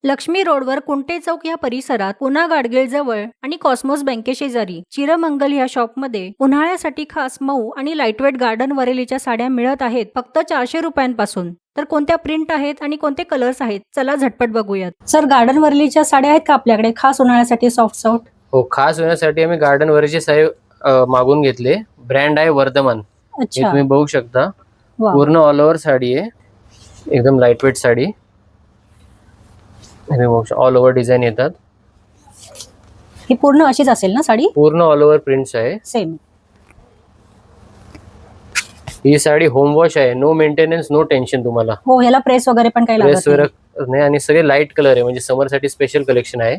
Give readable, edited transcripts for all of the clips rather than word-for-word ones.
लक्ष्मी रोडवर कुंटे चौक या परिसरात पुन्हा गाडगीळ जवळ आणि कॉस्मोस बँकेशेजारी चिरमंगल या शॉपमध्ये उन्हाळ्यासाठी खास मऊ आणि लाईटवेट गार्डन वरेलीच्या साड्या मिळत आहेत फक्त 400 रुपयांपासून. तर कोणत्या प्रिंट आहेत आणि कोणते कलर्स आहेत चला झटपट बघूयात. सर, गार्डन वरेलीच्या साड्या आहेत का आपल्याकडे खास उन्हाळ्यासाठी सॉफ्ट सॉफ्ट? हो, खास होण्यासाठी आम्ही गार्डन वरेलीचे साडी मागून घेतले. ब्रँड आहे वर्धमान. हे अच्छा, तुम्ही बघू शकता. वा, पूर्ण ऑल ओव्हर साडी आहे, एकदम lightweight sari. All over design येतात. ही पूर्ण अशीच असेल ना साडी? पूर्ण ऑल ओव्हर प्रिंट्स आहे. सेम. ही साडी होम वॉश आहे, नो मेंटेनन्स, नो टेन्शन तुम्हाला. हो, ह्याला प्रेस वगैरे पण काही ड्रेस लागत नाही. नाही आणि सगळे लाईट कलर आहे, म्हणजे समर साठी स्पेशल कलेक्शन आहे.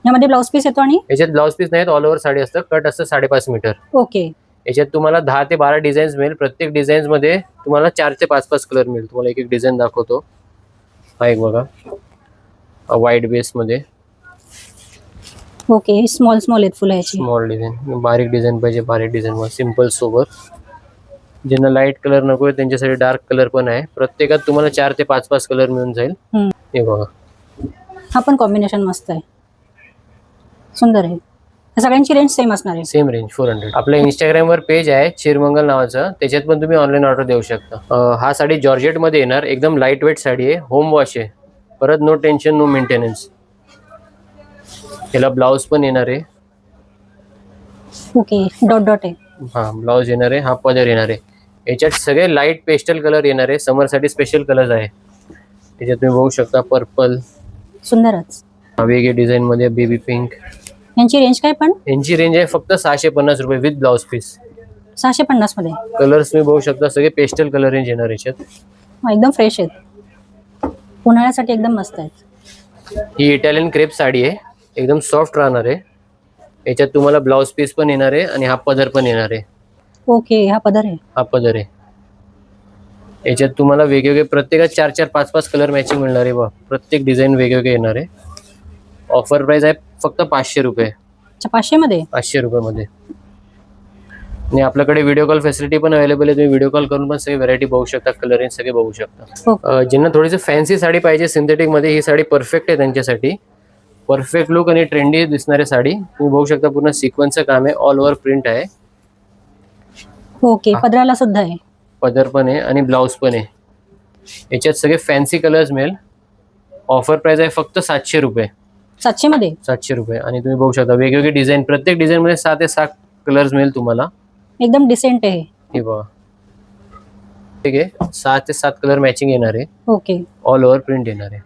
यामध्ये ब्लाउज पीस येतो आणि याच्यात ब्लाउज पीस नाहीत, ऑल ओव्हर साडी असतं. कट असतं 5.5 मीटर. ओके. याच्यात तुम्हाला 10 ते 12 डिझाईन्स मिळेल. प्रत्येक डिझाईन्स मध्ये तुम्हाला 4 ते 5 कलर मिळेल. तुम्हाला एक एक डिझाईन दाखवतो. हा एक बघा, व्हाईट बेस मध्ये ओके. स्मॉल स्मॉल आहेत फुलं याची. Small design. बारीक डिझाईन पाहिजे, बारीक डिझाईन. सिंपल सोबत. ज्यांना लाईट कलर नको आहे त्यांच्यासाठी डार्क कलर पण आहे. प्रत्येकात तुम्हाला 4 ते 5 कलर मिळून जाईल. हे बघा, हा पण कॉम्बिनेशन मस्त आहे, सुंदर आहे. या सगळ्यांची रेंज सेम असणार आहे. Same range 400. आपल्या इंस्टाग्राम वर पेज आहे चिरमंगल नावाचं, त्याच्यात पण तुम्ही ऑनलाईन ऑर्डर देऊ शकता. हा साडी जॉर्जेट मध्ये येणार, एकदम लाईट वेट साडी आहे, होम वॉश आहे, परत नो टेन्शन, नो मेंटेनन्स. याला ब्लाउज पण येणार आहे. ओके, डॉट डॉट आहे. हा ब्लाउज येणार आहे, हा पदर येणार आहे. याच्यात सगळे लाईट पेस्टल कलर येणार आहे. समर साठी स्पेशल कलर आहे. त्याच्यात तुम्ही बघू शकता पर्पल, सुंदरच. वेगळे डिझाईन मध्ये बेबी पिंक. यांची रेंज काय पण? यांची रेंज आहे फक्त 650 रुपये विथ ब्लाउज पीस. 650 मध्ये. कलर्स तुम्ही बघू शकता, सगळे पेस्टल कलर रेंज येणार याच्यात. हा, एकदम फ्रेश आहेत, उन्हाळ्यासाठी एकदम मस्त आहेत. ही इटालियन क्रेप साडी आहे, एकदम सॉफ्ट राहणार आहे. याच्यात तुम्हाला ब्लाउज पीस पण येणार आहे आणि हा पदर पण येणार आहे. ओके, हा पदर आहे. हा पदर आहे. याच्यात तुम्हाला वेगवेगळे प्रत्येकात 4-4, 5-5 कलर मॅचिंग मिळणार आहे. बघा, प्रत्येक डिझाईन वेगवेगळे येणार आहे. ऑफर प्राइस आहे फक्त 500 रुपये. अच्छा, 500 मध्ये. 500 रुपयामध्ये. आणि आपल्याकडे व्हिडिओ कॉल फॅसिलिटी पण अवेलेबल आहे. तुम्ही व्हिडिओ कॉल करून पण सगळी व्हरायटी बघू शकता, कलर रेंज सगळे बघू शकता. ज्यांना थोडीशी फॅन्सी साडी पाहिजे सिंथेटिक मध्ये, ही साडी परफेक्ट आहे त्यांच्यासाठी. परफेक्ट लुक आणि ट्रेंडी दिसणारी साडी. तुम्ही बघू शकता, पूर्ण सिक्वेन्सचं काम आहे, ऑल ओव्हर प्रिंट आहे. ओके, पदराला सुद्धा आहे. पदर पण आहे आणि ब्लाउज पण आहे. याच्यात सगळे फॅन्सी कलर्स मिळेल. ऑफर प्राइस आहे फक्त 700 रुपये. 700 मध्ये. 700 रुपये. आणि तुम्ही बघू शकता वेगवेगळे डिझाईन, प्रत्येक डिझाईन मध्ये 6 ते 7 कलर्स मिळेल तुम्हाला. एकदम डिसेंट आहे. हे बघा, ठीक आहे. 6 ते 7 कलर मॅचिंग येणार आहे. ओके. ऑल ओव्हर प्रिंट येणार आहे.